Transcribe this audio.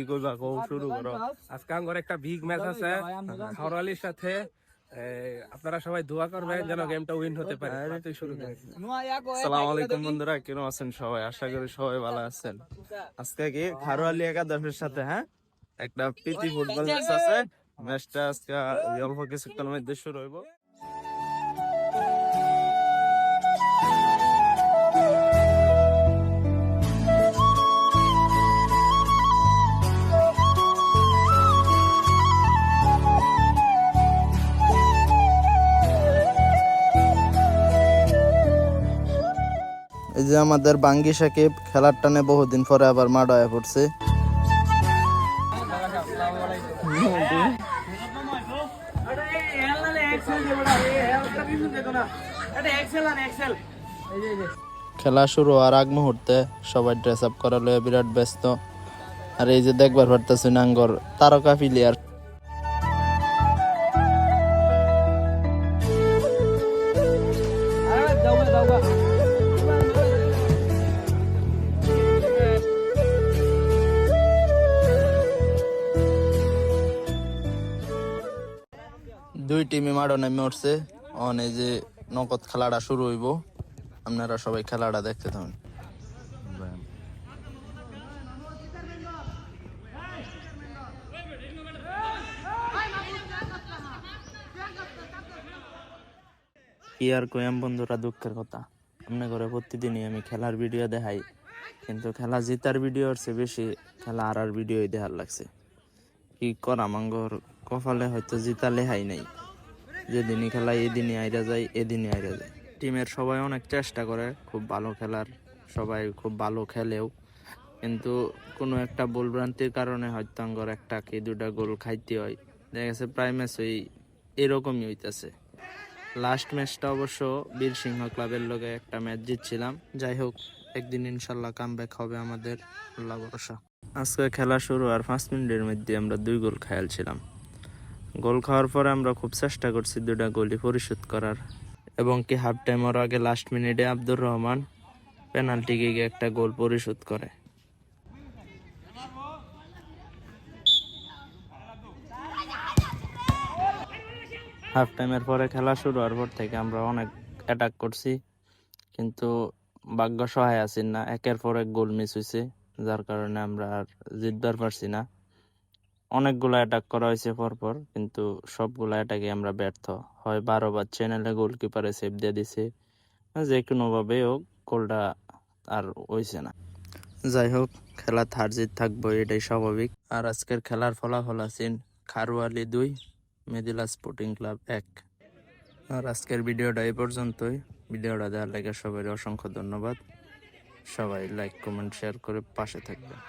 কি কইবা কও শুরু করো। আজকে আমার একটা বিগ ম্যাচ আছে খাওয়ালির সাথে। আপনারা সবাই দোয়া করবেন যেন গেমটা উইন হতে পারে। তুই শুরু কর। আসসালামু আলাইকুম বন্ধুরা, কেমন আছেন সবাই? আশা করি সবাই ভালো আছেন। আজকে কি খারোয়ালি একাদশের সাথে একটা প্রীতি ফুটবল ম্যাচ আছে। ম্যাচটা আজকে অল্প কিছুক্ষণের মধ্যে শুরু হইব। এই যে আমাদের বাঙ্গি সাকিব খেলার টানে বহুদিন পরে আবার মাঠ হয়ে পড়ছে। খেলা শুরু হওয়ার আগ মুহূর্তে সবাই ড্রেস আপ করা লয়ে বিরাট ব্যস্ত। আর এই যে দেখবার পারতেছি নাঙ্গর তারকা প্লেয়ার। দুই টিমে মাঠে নেমে উঠছে। এই যে নগদ খেলাটা শুরু হইব, আপনারা সবাই খেলাটা দেখতে থাকুন। কি আর কইম বন্ধুরা, দুঃখের কথা, এমনি করে প্রতিদিনই আমি খেলার ভিডিও দেখাই, কিন্তু খেলা জিতার ভিডিওর চেয়ে বেশি খেলা হারার ভিডিওই দেখার লাগছে। কি করা, মাঙ্গর কপালে হয়তো জিতা লেহাই নাই। যেদিনই খেলা এদিনই আইরা যায়, এদিনই আইরা যায়। টিমের সবাই অনেক চেষ্টা করে খুব ভালো খেলার, সবাই খুব ভালো খেলেও, কিন্তু কোনো একটা ভুলভ্রান্তির কারণে হয়তো আঙ্গর একটা কি দুটা গোল খাইতে হয়। দেখা গেছে প্রায় ম্যাচ ওই এরকমই হইতেছে। লাস্ট ম্যাচটা অবশ্য বীর সিংহ ক্লাবের লগে একটা ম্যাচ জিতছিলাম। যাই হোক, একদিন ইনশাল্লাহ কামব্যাক হবে আমাদের, আল্লাহ ভরসা। আজকে খেলা শুরু আর 5 মিনিটের মধ্যে আমরা 2 গোল খেয়ালছিলাম। গোল খাওয়ার পরে আমরা খুব চেষ্টা করছি 2টা গোলই পরিশোধ করার, এবং কি হাফ টাইমের আগে লাস্ট মিনিটে আব্দুর রহমান পেনাল্টি কিকে একটা গোল পরিশোধ করে। হাফ টাইমের পরে খেলা শুরু হওয়ার পর থেকে আমরা অনেক অ্যাটাক করছি, কিন্তু ভাগ্য সহায় আছি না। একের পর এক গোল মিস হয়েছে, যার কারণে আমরা আর জিতবার পারছি না। অনেকগুলো অ্যাটাক করা হয়েছে পরপর, কিন্তু সবগুলো অ্যাটাকে আমরা ব্যর্থ হয়। 12 বার চ্যানেলে গোলকিপারে সেভ দিয়ে দিছে, যে কোনোভাবে হোক গোলটা আর হইছে না। যাই হোক, খেলা হার জিত থাকবো, এটাই স্বাভাবিক। আর আজকের খেলার ফলাফল আছেন খারোয়ালি 2, মেদিলা স্পোর্টিং ক্লাব 1। আর আজকের ভিডিওটা এই পর্যন্তই। ভিডিওটা দেওয়ার লাগে সবাই অসংখ্য ধন্যবাদ। সবাই লাইক কমেন্ট শেয়ার করে পাশে থাকবেন।